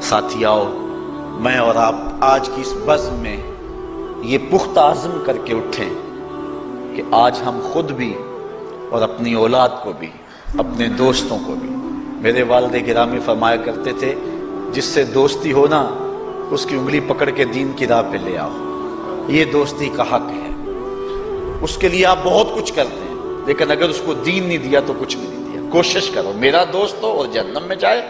ساتھیاؤ، میں اور آپ آج کی اس بزم میں یہ پختہ عزم کر کے اٹھیں کہ آج ہم خود بھی اور اپنی اولاد کو بھی، اپنے دوستوں کو بھی، میرے والد گرامی فرمایا کرتے تھے جس سے دوستی ہو نا اس کی انگلی پکڑ کے دین کی راہ پہ لے آؤ، یہ دوستی کا حق ہے۔ اس کے لیے آپ بہت کچھ کرتے ہیں لیکن اگر اس کو دین نہیں دیا تو کچھ بھی نہیں دیا۔ کوشش کرو میرا دوست ہو اور جہنم میں جائے۔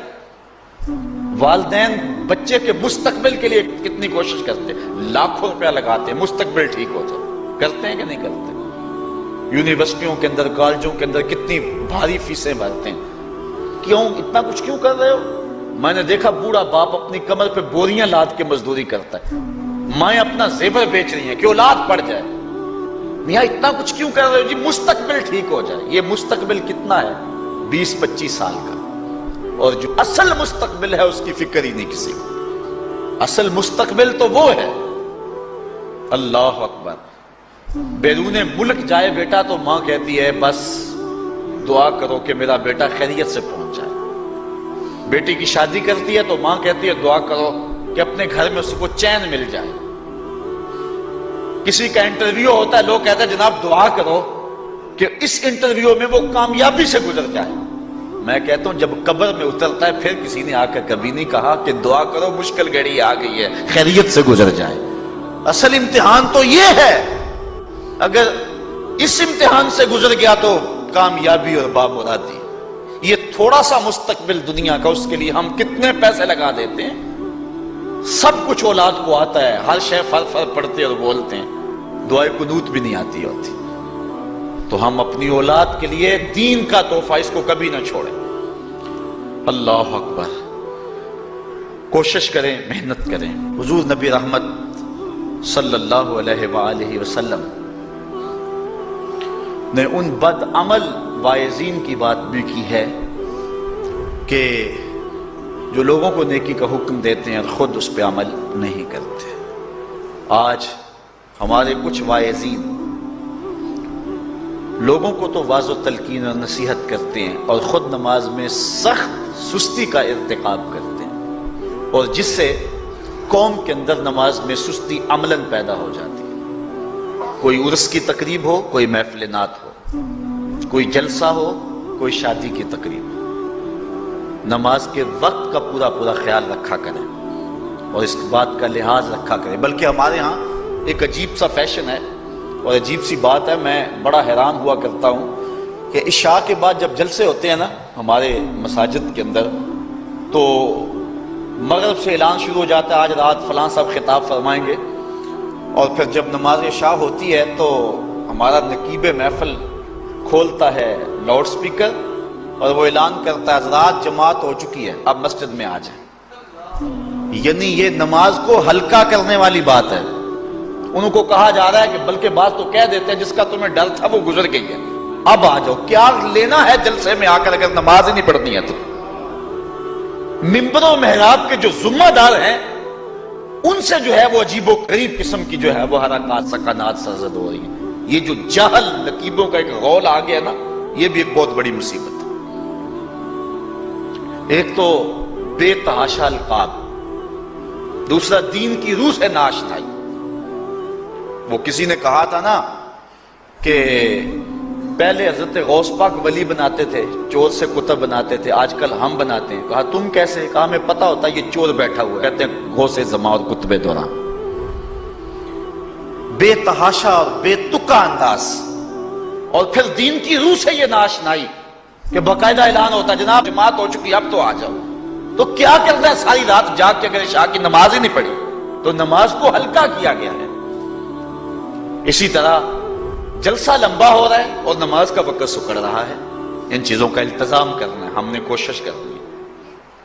والدین بچے کے مستقبل کے لیے کتنی کوشش کرتے ہیں، لاکھوں روپیہ لگاتے ہیں مستقبل ٹھیک ہو جائے، کرتے ہیں کہ نہیں کرتے؟ یونیورسٹیوں کے اندر، کالجوں کے اندر کتنی بھاری فیسیں بھرتے ہیں، کیوں اتنا کچھ کیوں کر رہے ہو؟ میں نے دیکھا بوڑھا باپ اپنی کمر پہ بوریاں لاد کے مزدوری کرتا ہے، مائیں اپنا زیور بیچ رہی ہیں کہ اولاد پڑ جائے۔ میاں اتنا کچھ کیوں کر رہے ہو؟ جی مستقبل ٹھیک ہو جائے۔ یہ مستقبل کتنا ہے؟ 20-25 سال کا، اور جو اصل مستقبل ہے اس کی فکر ہی نہیں کسی کو۔ اصل مستقبل تو وہ ہے، اللہ اکبر، بیرون ملک جائے بیٹا تو ماں کہتی ہے بس دعا کرو کہ میرا بیٹا خیریت سے پہنچ جائے۔ بیٹی کی شادی کرتی ہے تو ماں کہتی ہے دعا کرو کہ اپنے گھر میں اس کو چین مل جائے۔ کسی کا انٹرویو ہوتا ہے، لوگ کہتے ہیں جناب دعا کرو کہ اس انٹرویو میں وہ کامیابی سے گزر جائے۔ میں کہتا ہوں جب قبر میں اترتا ہے پھر کسی نے آ کر کبھی نہیں کہا کہ دعا کرو مشکل گھڑی آ گئی ہے خیریت سے گزر جائے۔ اصل امتحان تو یہ ہے، اگر اس امتحان سے گزر گیا تو کامیابی اور بامرادی۔ یہ تھوڑا سا مستقبل دنیا کا، اس کے لیے ہم کتنے پیسے لگا دیتے ہیں۔ سب کچھ اولاد کو آتا ہے، ہر شے فر پڑھتے اور بولتے ہیں، دعائے قنوت بھی نہیں آتی ہوتی۔ تو ہم اپنی اولاد کے لیے دین کا تحفہ اس کو کبھی نہ چھوڑیں۔ اللہ اکبر، کوشش کریں، محنت کریں۔ حضور نبی رحمت صلی اللہ علیہ وآلہ وسلم نے ان بد عمل واعظین کی بات بھی کی ہے کہ جو لوگوں کو نیکی کا حکم دیتے ہیں اور خود اس پہ عمل نہیں کرتے۔ آج ہمارے کچھ واعظین لوگوں کو تو واعظ و تلقین اور نصیحت کرتے ہیں اور خود نماز میں سخت سستی کا ارتکاب کرتے ہیں، اور جس سے قوم کے اندر نماز میں سستی عملاً پیدا ہو جاتی ہے۔ کوئی عرس کی تقریب ہو، کوئی محفل نعت ہو، کوئی جلسہ ہو، کوئی شادی کی تقریب ہو، نماز کے وقت کا پورا خیال رکھا کریں اور اس بات کا لحاظ رکھا کریں۔ بلکہ ہمارے ہاں ایک عجیب سا فیشن ہے اور عجیب سی بات ہے، میں بڑا حیران ہوا کرتا ہوں کہ عشاء کے بعد جب جلسے ہوتے ہیں نا ہمارے مساجد کے اندر، تو مغرب سے اعلان شروع ہو جاتا ہے آج رات فلاں صاحب خطاب فرمائیں گے، اور پھر جب نماز عشاء ہوتی ہے تو ہمارا نقیب محفل کھولتا ہے لاؤڈ سپیکر اور وہ اعلان کرتا ہے حضرات جماعت ہو چکی ہے، اب مسجد میں آ جائیں۔ یعنی یہ نماز کو ہلکا کرنے والی بات ہے۔ انہوں کو کہا جا رہا ہے کہ بلکہ بعض تو کہہ دیتے ہیں جس کا تمہیں ڈر تھا وہ گزر گئی ہے، اب آ جاؤ۔ کیا لینا ہے جلسے میں آ کر اگر نماز ہی نہیں پڑھنی ہے تو؟ ممبر و محراب کے جو ذمہ دار ہیں ان سے جو ہے وہ عجیب و غریب قسم کی جو ہے وہ حرکات سکنات سرزد ہو رہی ہیں۔ یہ جو جاہل نقیبوں کا ایک غول آ گیا نا، یہ بھی ایک بہت بڑی مصیبت ہے۔ ایک تو بے تحاشا القاب، دوسرا دین کی روح سے ناشنائی۔ وہ کسی نے کہا تھا نا کہ پہلے حضرت غوث پاک ولی بناتے تھے، چور سے کتب بناتے تھے، آج کل ہم بناتے ہیں۔ کہا تم کیسے؟ کہا ہمیں پتہ ہوتا ہے یہ چور بیٹھا ہوا ہے، کہتے ہیں غوث زماں اور کتب دوراں۔ بے تحاشا اور بے تکا انداز، اور پھر دین کی روح سے یہ ناشنائی کہ باقاعدہ اعلان ہوتا ہے جناب جماعت ہو چکی اب تو آ جاؤ۔ تو کیا کرنا ہے ساری رات جاگ کے اگر عشاء کی نماز ہی نہیں پڑھی تو نماز کو ہلکا کیا گیا ہے۔ اسی طرح جلسہ لمبا ہو رہا ہے اور نماز کا وقت سکڑ رہا ہے۔ ان چیزوں کا التزام کرنا ہے، ہم نے کوشش کرنی ہے۔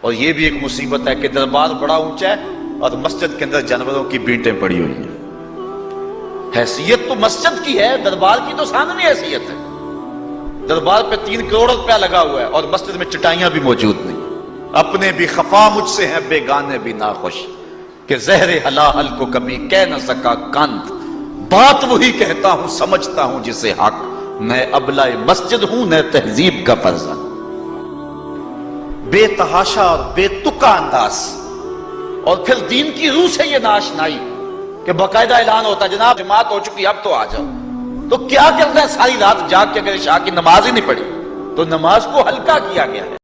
اور یہ بھی ایک مصیبت ہے کہ دربار بڑا اونچا ہے اور مسجد کے اندر جانوروں کی بینٹیں پڑی ہوئی ہیں۔ حیثیت تو مسجد کی ہے، دربار کی تو ثانوی حیثیت ہے۔ دربار پہ 3 کروڑ روپیہ لگا ہوا ہے اور مسجد میں چٹائیاں بھی موجود نہیں۔ اپنے بھی خفا مجھ سے ہیں بیگانے بھی ناخوش، کہ زہر حلاحل کو کبھی کہہ نہ سکا کند، بات وہی کہتا ہوں سمجھتا ہوں جسے حق، میں ابلہ مسجد ہوں نہ تہذیب کا فرزند۔ بے تحاشا اور بے تکا انداز، اور پھر دین کی روح سے یہ ناشنائی کہ باقاعدہ اعلان ہوتا ہے جناب جماعت ہو چکی اب تو آ جاؤ، تو کیا کرنا ہے ساری رات جاگ کے اگر عشاء کی نماز ہی نہیں پڑھی تو نماز کو ہلکا کیا گیا ہے۔